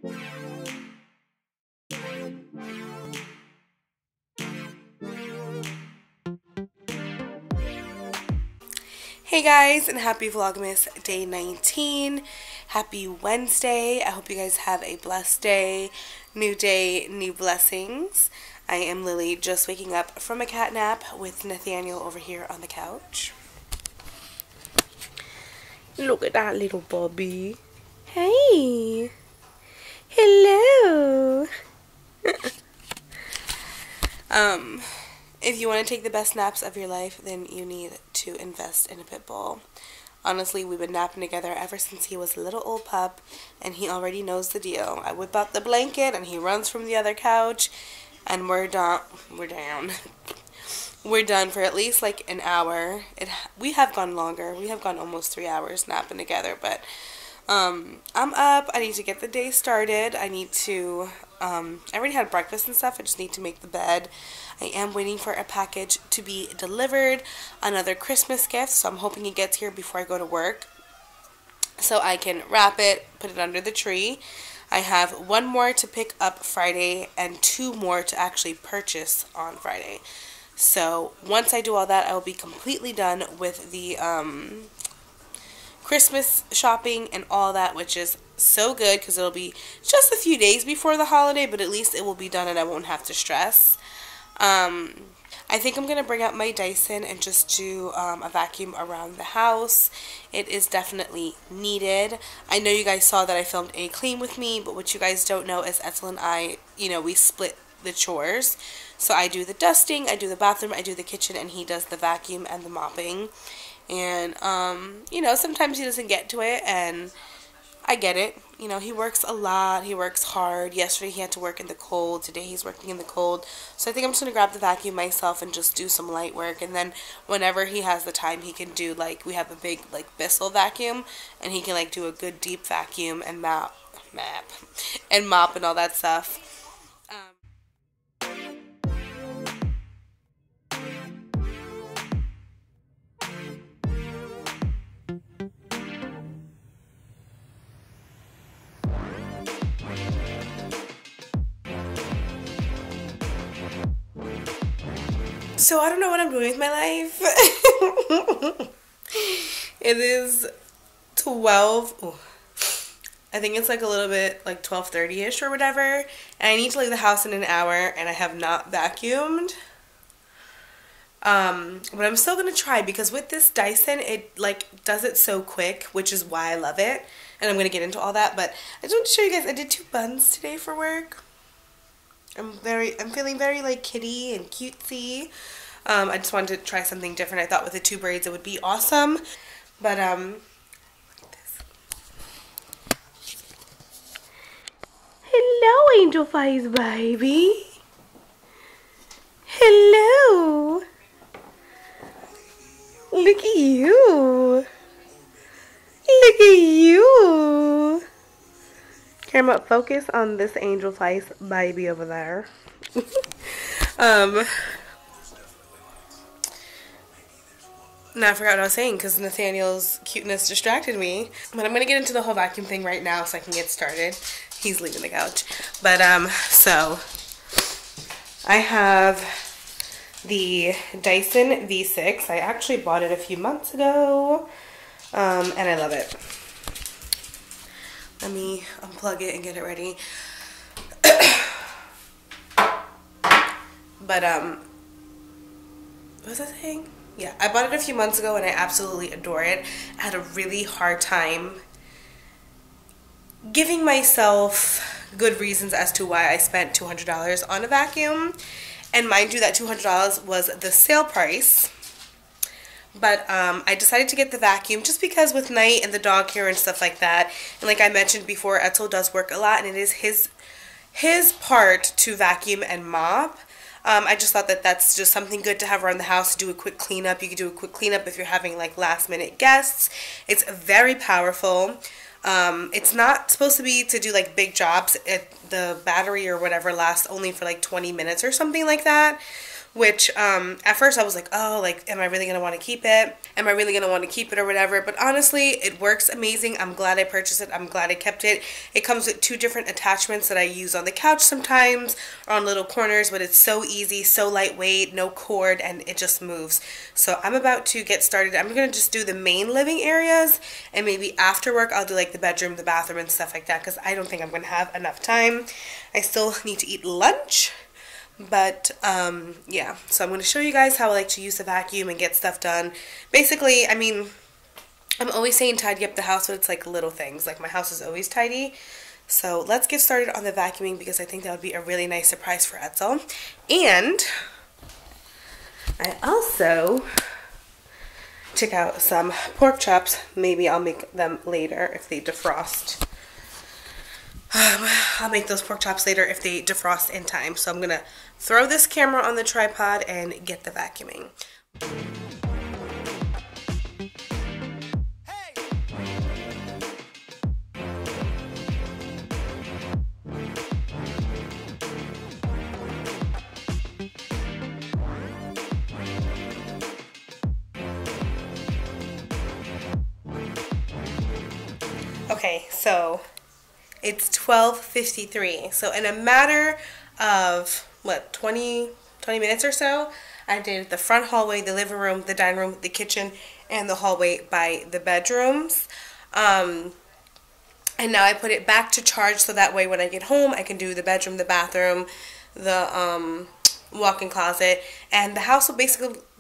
Hey guys, and happy Vlogmas day 19. Happy Wednesday. I hope you guys have a blessed day. New day, new blessings. I am Lily, just waking up from a cat nap with Nathaniel over here on the couch. Look at that little Bobby. Hey. Hello. If you want to take the best naps of your life, then you need to invest in a pit bull. Honestly, we've been napping together ever since he was a little old pup, and he already knows the deal. I whip out the blanket, and he runs from the other couch, and we're done. We're down. We're done for at least like an hour. We have gone longer. We have gone almost 3 hours napping together, but I'm up. I need to get the day started. I need to, I already had breakfast and stuff. I just need to make the bed. I am waiting for a package to be delivered, another Christmas gift, so I'm hoping it gets here before I go to work so I can wrap it, put it under the tree. I have one more to pick up Friday and 2 more to actually purchase on Friday. So once I do all that, I will be completely done with the Christmas shopping and all that, which is so good because it'll be just a few days before the holiday, but at least it will be done and I won't have to stress. I think I'm going to bring out my Dyson and just do a vacuum around the house. It is definitely needed. I know you guys saw that I filmed a clean with me, but what you guys don't know is Etzel and I, we split the chores. So I do the dusting, I do the bathroom, I do the kitchen, and he does the vacuum and the mopping. And, sometimes he doesn't get to it, and I get it. He works a lot. He works hard. Yesterday he had to work in the cold. Today he's working in the cold. So I think I'm just going to grab the vacuum myself and just do some light work. And then whenever he has the time, he can do, we have a big, Bissell vacuum. And he can, do a good deep vacuum and mop and all that stuff. So I don't know what I'm doing with my life. It is 12. Ooh, I think it's a little bit 12:30ish or whatever. And I need to leave the house in an hour and I have not vacuumed. But I'm still going to try because with this Dyson, it does it so quick, which is why I love it. And I'm going to get into all that. But I just want to show you guys, I did 2 buns today for work. I'm feeling very kitty and cutesy. I just wanted to try something different. I thought with the 2 braids it would be awesome. But look at this. Hello, Angel Face baby. Hello. Look at you. Look at you. Camera, focus on this angel face baby over there. Now I forgot what I was saying because Nathaniel's cuteness distracted me. But I'm going to get into the whole vacuum thing right now so I can get started. He's leaving the couch. But, so, I have the Dyson V6. I actually bought it a few months ago. And I love it. Let me unplug it and get it ready. But, what was I saying? Yeah, I bought it a few months ago and I absolutely adore it. I had a really hard time giving myself good reasons as to why I spent $200 on a vacuum. And mind you, that $200 was the sale price. But I decided to get the vacuum just because with Night and the dog care and stuff like that. And like I mentioned before, Etzel does work a lot and it is his part to vacuum and mop. I just thought that that's just something good to have around the house to do a quick cleanup. You could do a quick cleanup if you're having last minute guests. It's very powerful. It's not supposed to be to do big jobs. The battery or whatever lasts only for 20 minutes or something like that. which at first I was like, oh, like, am I really going to want to keep it? Am I really going to want to keep it or whatever? But honestly, it works amazing. I'm glad I purchased it. I'm glad I kept it. It comes with 2 different attachments that I use on the couch sometimes or on little corners, but it's so easy, so lightweight, no cord, and it just moves. So I'm about to get started. I'm going to just do the main living areas, and maybe after work I'll do like the bedroom, the bathroom, and stuff like that, because I don't think I'm going to have enough time. I still need to eat lunch. But yeah, so I'm going to show you guys how I like to use the vacuum and get stuff done. Basically, I mean, I'm always saying tidy up the house, but it's like little things. Like my house is always tidy. So let's get started on the vacuuming, because I think that would be a really nice surprise for Etzel. And I also took out some pork chops. Maybe I'll make them later if they defrost. I'll make those pork chops later if they defrost in time. So I'm going to throw this camera on the tripod and get the vacuuming. Okay, so it's 12:53. So in a matter of, what, 20 minutes or so, I did the front hallway, the living room, the dining room, the kitchen, and the hallway by the bedrooms. And now I put it back to charge, so that way when I get home, I can do the bedroom, the bathroom, the walk-in closet, and the house will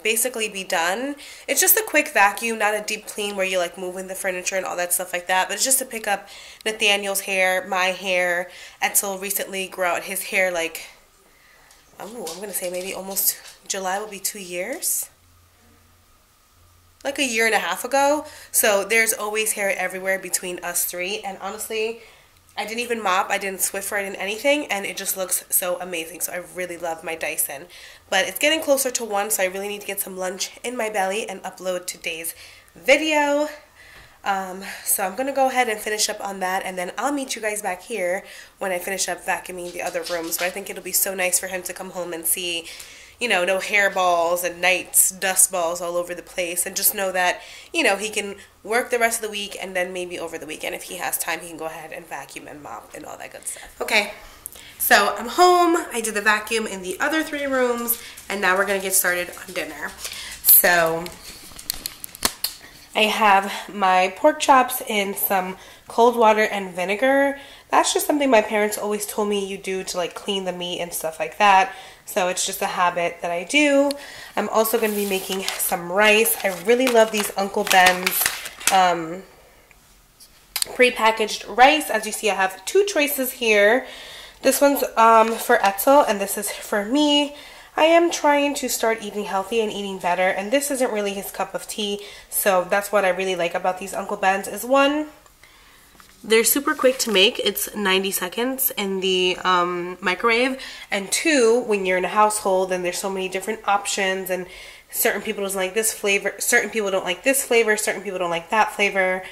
basically be done. It's just a quick vacuum, not a deep clean where you're like moving the furniture and all that stuff like that, but it's just to pick up Nathaniel's hair, my hair. Etzel recently grew out his hair like, oh, I'm gonna say maybe almost July will be 2 years, like a year and a half ago. So there's always hair everywhere between us 3, and honestly, I didn't even mop, I didn't Swiffer, I didn't anything, and it just looks so amazing. So I really love my Dyson. But it's getting closer to 1, so I really need to get some lunch in my belly and upload today's video. So I'm going to go ahead and finish up on that, and then I'll meet you guys back here when I finish up vacuuming the other rooms. But I think it'll be so nice for him to come home and see, you know, no hairballs and nights, dust balls all over the place, and just know that, you know, he can work the rest of the week, and then maybe over the weekend, if he has time, he can go ahead and vacuum and mop and all that good stuff. Okay, so I'm home. I did the vacuum in the other 3 rooms, and now we're going to get started on dinner. So I have my pork chops in some cold water and vinegar. That's just something my parents always told me you do to like clean the meat and stuff like that. So it's just a habit that I do. I'm also going to be making some rice. I really love these Uncle Ben's pre-packaged rice. As you see, I have 2 choices here. This one's for Etzel, and this is for me. I am trying to start eating healthy and eating better, and this isn't really his cup of tea. So that's what I really like about these Uncle Ben's is, 1, they're super quick to make. It's 90 seconds in the microwave. And 2, when you're in a household and there's so many different options, and certain people don't like this flavor, certain people don't like this flavor, certain people don't like that flavor,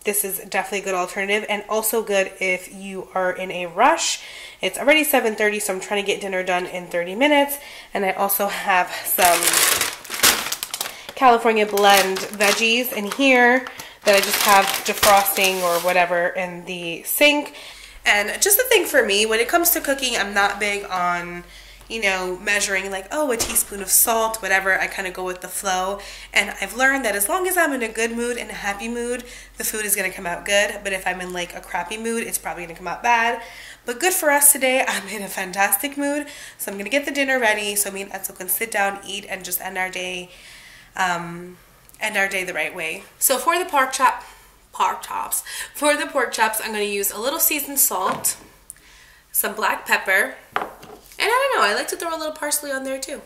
this is definitely a good alternative, and also good if you are in a rush. It's already 7:30, so I'm trying to get dinner done in 30 minutes. And I also have some California blend veggies in here that I just have defrosting or whatever in the sink. And just the thing for me, when it comes to cooking, I'm not big on, you know, measuring like, oh, a teaspoon of salt, whatever. I kind of go with the flow. And I've learned that as long as I'm in a good mood and a happy mood, the food is going to come out good. But if I'm in like a crappy mood, it's probably going to come out bad. But good for us today. I'm in a fantastic mood. So I'm going to get the dinner ready so me and Etzel can sit down, eat, and just end our day the right way. So for the pork chops, I'm going to use a little seasoned salt, some black pepper, and I don't know, I like to throw a little parsley on there too.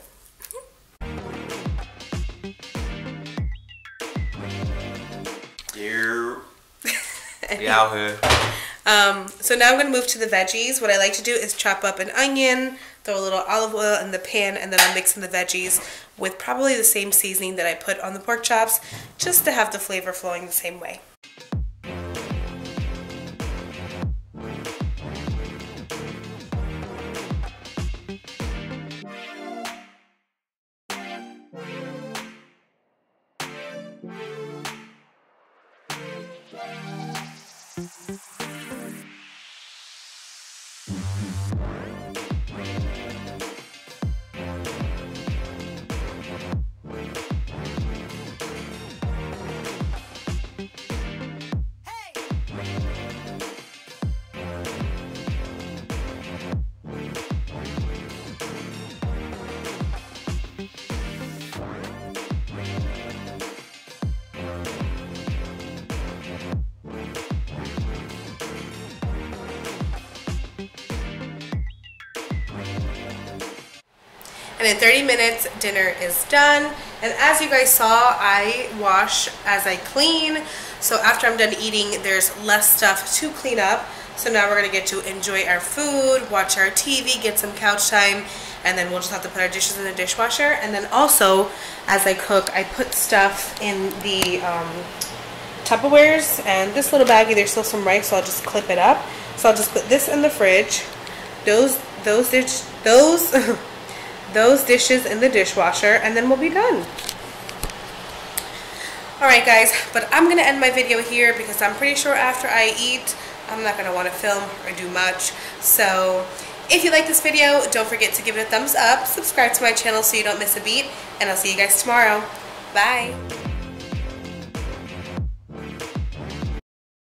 Yeah, out here. So now I'm going to move to the veggies. What I like to do is chop up an onion, throw a little olive oil in the pan, and then I'm mixing the veggies with probably the same seasoning that I put on the pork chops, just to have the flavor flowing the same way. And in 30 minutes, dinner is done. And as you guys saw, I wash as I clean. So after I'm done eating, there's less stuff to clean up. So now we're gonna get to enjoy our food, watch our TV, get some couch time, and then we'll just have to put our dishes in the dishwasher. And then also, as I cook, I put stuff in the Tupperwares, and this little baggie, there's still some rice, so I'll just clip it up. So I'll just put this in the fridge, those dishes in the dishwasher, and then we'll be done. Alright guys, but I'm going to end my video here because I'm pretty sure after I eat, I'm not going to want to film or do much. So if you like this video, don't forget to give it a thumbs up, subscribe to my channel so you don't miss a beat, and I'll see you guys tomorrow. Bye!